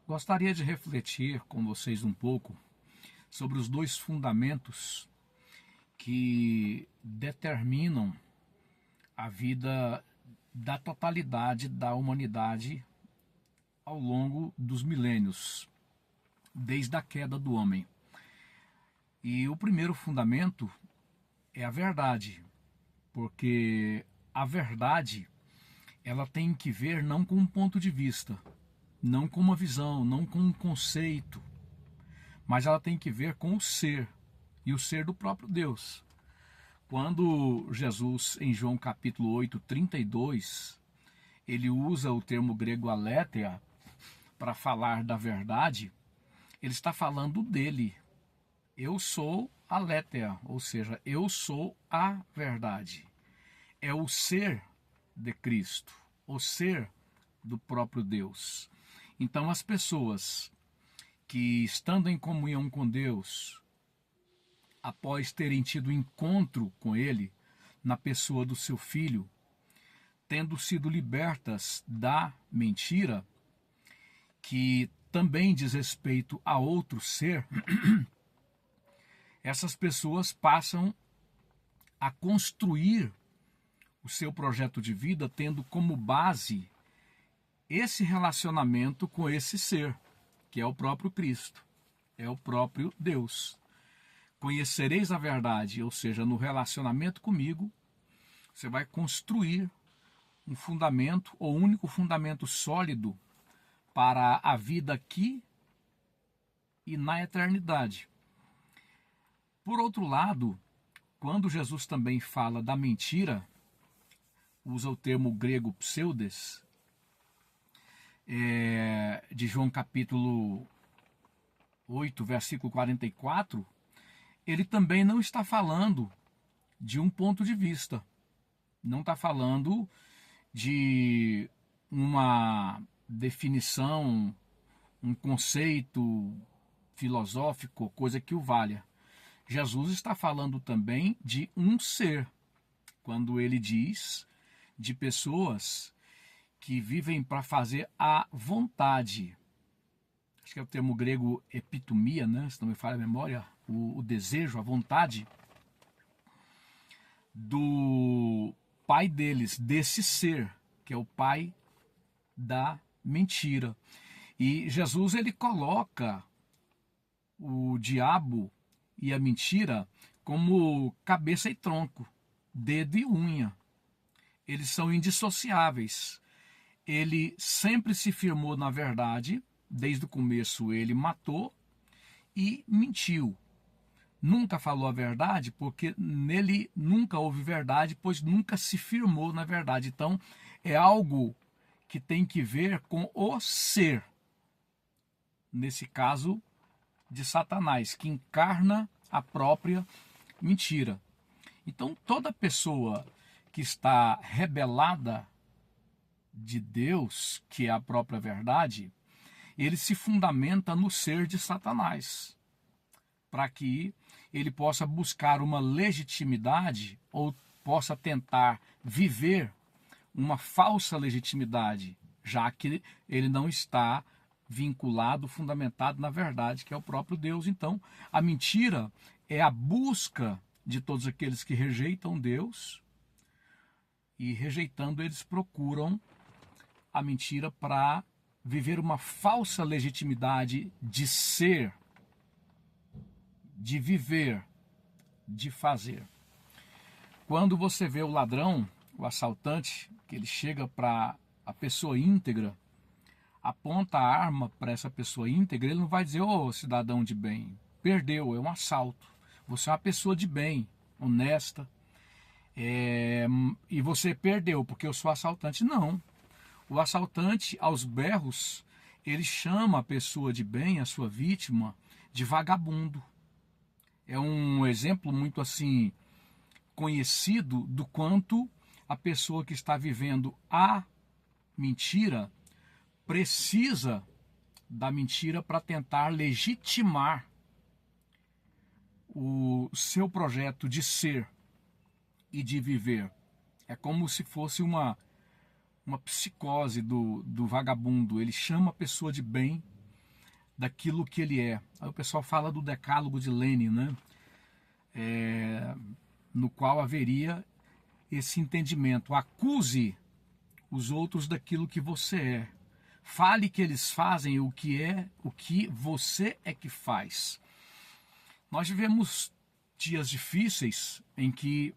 Gostaria de refletir com vocês um pouco sobre os dois fundamentos que determinam a vida da totalidade da humanidade ao longo dos milênios, desde a queda do homem. E o primeiro fundamento é a verdade, porque a verdade ela tem que ver não com um ponto de vista, não com uma visão, não com um conceito, mas ela tem que ver com o ser, e o ser do próprio Deus. Quando Jesus, em João capítulo 8, 32, ele usa o termo grego aletheia para falar da verdade, ele está falando dele. Eu sou aletheia, ou seja, eu sou a verdade. É o ser de Cristo, o ser do próprio Deus. Então, as pessoas que, estando em comunhão com Deus, após terem tido encontro com Ele, na pessoa do seu Filho, tendo sido libertas da mentira, que também diz respeito a outro ser, essas pessoas passam a construir o seu projeto de vida tendo como base esse relacionamento com esse ser, que é o próprio Cristo, é o próprio Deus. Conhecereis a verdade, ou seja, no relacionamento comigo, você vai construir um fundamento, ou único fundamento sólido para a vida aqui e na eternidade. Por outro lado, quando Jesus também fala da mentira, usa o termo grego pseudes, de João capítulo 8, versículo 44, ele também não está falando de um ponto de vista, não está falando de uma definição, um conceito filosófico, coisa que o valha. Jesus está falando também de um ser, quando ele diz de pessoas que vivem para fazer a vontade. Acho que é o termo grego epitomia, né? Se não me falha a memória, o desejo, a vontade do pai deles, desse ser, que é o pai da mentira. E Jesus, ele coloca o diabo e a mentira como cabeça e tronco, dedo e unha. Eles são indissociáveis. Ele sempre se firmou na verdade, desde o começo ele matou e mentiu. Nunca falou a verdade, porque nele nunca houve verdade, pois nunca se firmou na verdade. Então, é algo que tem que ver com o ser. Nesse caso, de Satanás, que encarna a própria mentira. Então, toda pessoa que está rebelada de Deus, que é a própria verdade, ele se fundamenta no ser de Satanás, para que ele possa buscar uma legitimidade ou possa tentar viver uma falsa legitimidade, já que ele não está vinculado, fundamentado na verdade, que é o próprio Deus. Então, a mentira é a busca de todos aqueles que rejeitam Deus, e rejeitando eles procuram a mentira para viver uma falsa legitimidade de ser, de viver, de fazer. Quando você vê o ladrão, o assaltante, que ele chega para a pessoa íntegra, aponta a arma para essa pessoa íntegra, ele não vai dizer: ô cidadão de bem, perdeu, é um assalto. Você é uma pessoa de bem, honesta, e você perdeu porque eu sou assaltante. Não. O assaltante, aos berros, ele chama a pessoa de bem, a sua vítima, de vagabundo. É um exemplo muito assim conhecido do quanto a pessoa que está vivendo a mentira precisa da mentira para tentar legitimar o seu projeto de ser e de viver. É como se fosse uma psicose do vagabundo. Ele chama a pessoa de bem daquilo que ele é. Aí o pessoal fala do decálogo de Lenin, né? No qual haveria esse entendimento. Acuse os outros daquilo que você é. Fale que eles fazem o que você é que faz. Nós vivemos dias difíceis em que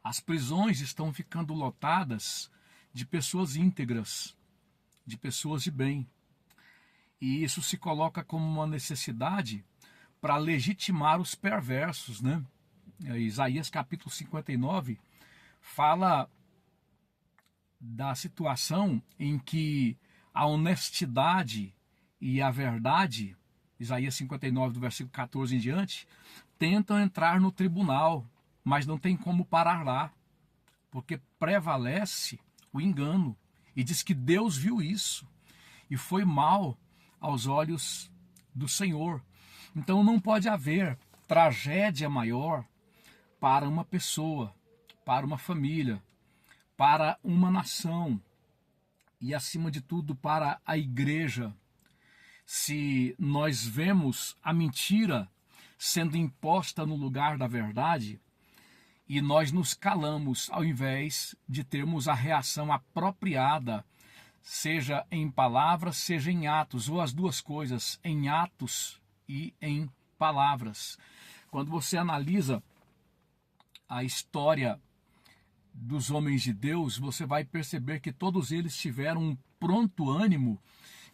as prisões estão ficando lotadas de pessoas íntegras, de pessoas de bem. E isso se coloca como uma necessidade para legitimar os perversos, né? Isaías capítulo 59 fala da situação em que a honestidade e a verdade, Isaías 59 do versículo 14 em diante, tentam entrar no tribunal, mas não tem como parar lá, porque prevalece o engano. E diz que Deus viu isso e foi mal aos olhos do Senhor. Então não pode haver tragédia maior para uma pessoa, para uma família, para uma nação e, acima de tudo, para a igreja, se nós vemos a mentira sendo imposta no lugar da verdade e nós nos calamos ao invés de termos a reação apropriada, seja em palavras, seja em atos, ou as duas coisas, em atos e em palavras. Quando você analisa a história dos homens de Deus, você vai perceber que todos eles tiveram um pronto ânimo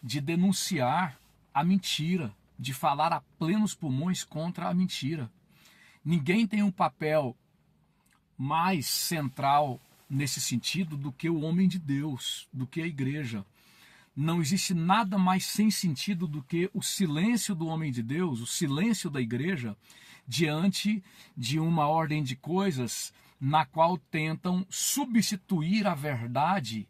de denunciar a mentira, de falar a plenos pulmões contra a mentira. Ninguém tem um papel mais central nesse sentido do que o homem de Deus, do que a igreja. Não existe nada mais sem sentido do que o silêncio do homem de Deus, o silêncio da igreja, diante de uma ordem de coisas na qual tentam substituir a verdade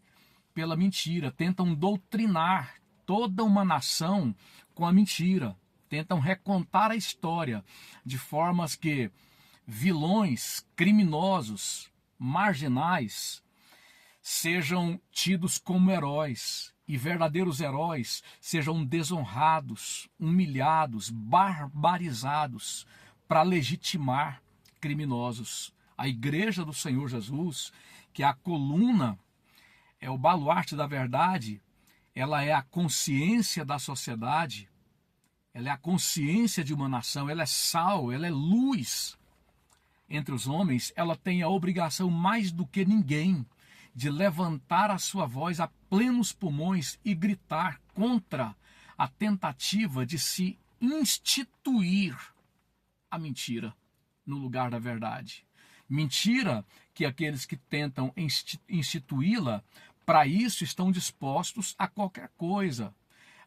pela mentira, tentam doutrinar toda uma nação com a mentira, tentam recontar a história de formas que vilões, criminosos, marginais sejam tidos como heróis e verdadeiros heróis sejam desonrados, humilhados, barbarizados para legitimar criminosos. A igreja do Senhor Jesus, que é a coluna, é o baluarte da verdade, ela é a consciência da sociedade, ela é a consciência de uma nação, ela é sal, ela é luz entre os homens, ela tem a obrigação mais do que ninguém de levantar a sua voz a plenos pulmões e gritar contra a tentativa de se instituir a mentira no lugar da verdade. Mentira que aqueles que tentam instituí-la, para isso estão dispostos a qualquer coisa,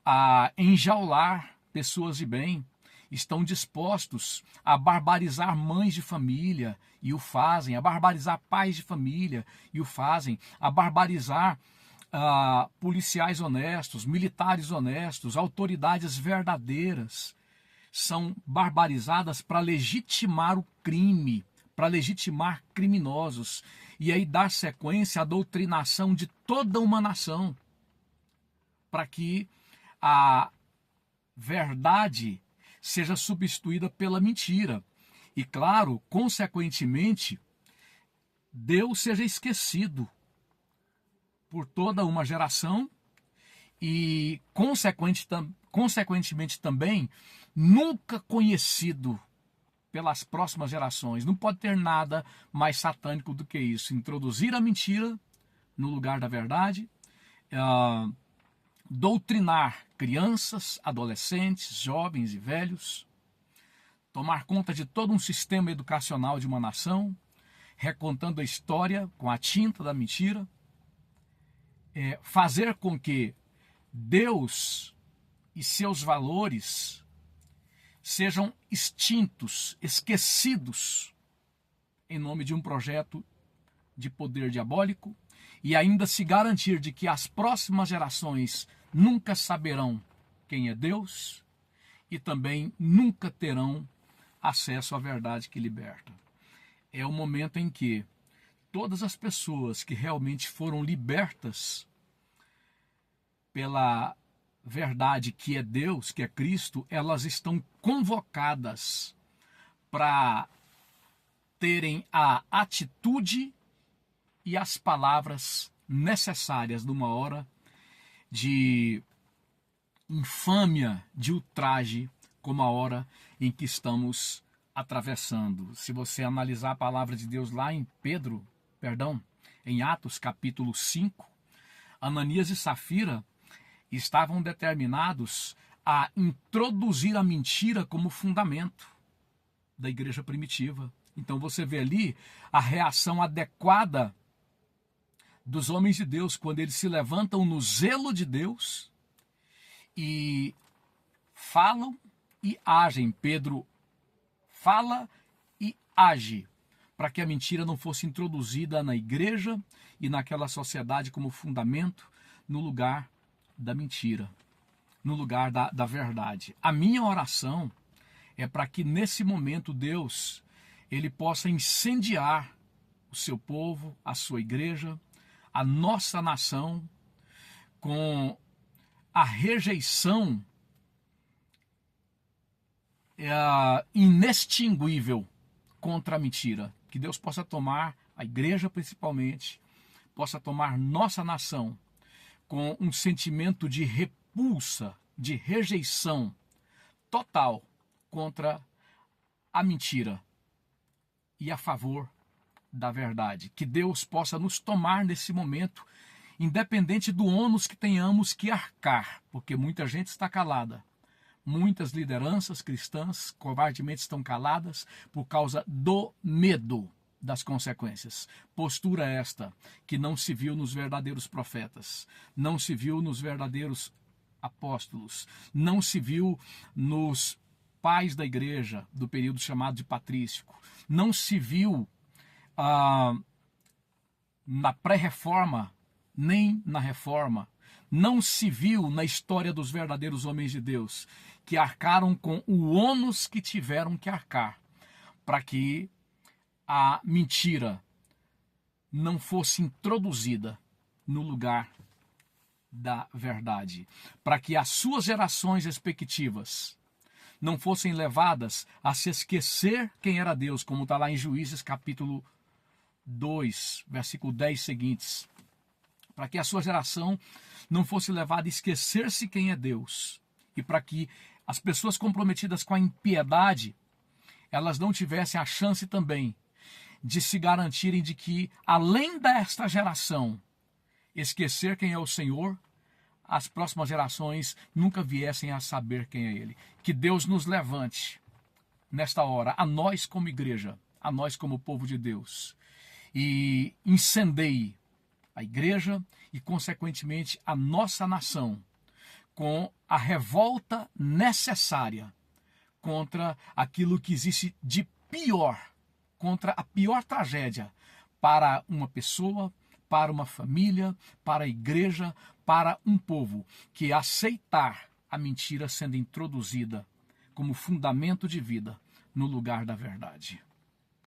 a enjaular pessoas de bem, estão dispostos a barbarizar mães de família e o fazem, a barbarizar pais de família e o fazem, a barbarizar policiais honestos, militares honestos, autoridades verdadeiras. São barbarizadas para legitimar o crime, para legitimar criminosos e aí dar sequência à doutrinação de toda uma nação, para que a verdade seja substituída pela mentira. E claro, consequentemente, Deus seja esquecido por toda uma geração e, consequentemente também, nunca conhecido pelas próximas gerações. Não pode ter nada mais satânico do que isso. Introduzir a mentira no lugar da verdade, doutrinar crianças, adolescentes, jovens e velhos, tomar conta de todo um sistema educacional de uma nação, recontando a história com a tinta da mentira, fazer com que Deus e seus valores sejam extintos, esquecidos, em nome de um projeto de poder diabólico, e ainda se garantir de que as próximas gerações nunca saberão quem é Deus e também nunca terão acesso à verdade que liberta. É o momento em que todas as pessoas que realmente foram libertas pela verdade, que é Deus, que é Cristo, elas estão convocadas para terem a atitude e as palavras necessárias numa hora de infâmia, de ultraje, como a hora em que estamos atravessando. Se você analisar a palavra de Deus lá em Atos capítulo 5, Ananias e Safira estavam determinados a introduzir a mentira como fundamento da igreja primitiva. Então você vê ali a reação adequada dos homens de Deus quando eles se levantam no zelo de Deus e falam e agem. Pedro fala e age para que a mentira não fosse introduzida na igreja e naquela sociedade como fundamento no lugar da mentira, no lugar da verdade. A minha oração é para que nesse momento Deus ele possa incendiar o seu povo, a sua igreja, a nossa nação, com a rejeição inextinguível contra a mentira. Que Deus possa tomar a igreja principalmente, possa tomar nossa nação com um sentimento de repulsa, de rejeição total contra a mentira e a favor da verdade. Que Deus possa nos tomar nesse momento, independente do ônus que tenhamos que arcar, porque muita gente está calada. Muitas lideranças cristãs covardemente estão caladas por causa do medo das consequências. Postura esta que não se viu nos verdadeiros profetas, não se viu nos verdadeiros apóstolos, não se viu nos pais da igreja do período chamado de patrístico, não se viu na pré-reforma, nem na reforma, não se viu na história dos verdadeiros homens de Deus, que arcaram com o ônus que tiveram que arcar, para que a mentira não fosse introduzida no lugar da verdade, para que as suas gerações respectivas não fossem levadas a se esquecer quem era Deus, como está lá em Juízes capítulo 2, versículo 10 seguintes, para que a sua geração não fosse levada a esquecer-se quem é Deus, e para que as pessoas comprometidas com a impiedade, elas não tivessem a chance também de se garantirem de que, além desta geração esquecer quem é o Senhor, as próximas gerações nunca viessem a saber quem é Ele. Que Deus nos levante nesta hora, a nós como igreja, a nós como povo de Deus, e incendeie a igreja e, consequentemente, a nossa nação com a revolta necessária contra aquilo que existe de pior, contra a pior tragédia para uma pessoa, para uma família, para a igreja, para um povo, que é aceitar a mentira sendo introduzida como fundamento de vida no lugar da verdade.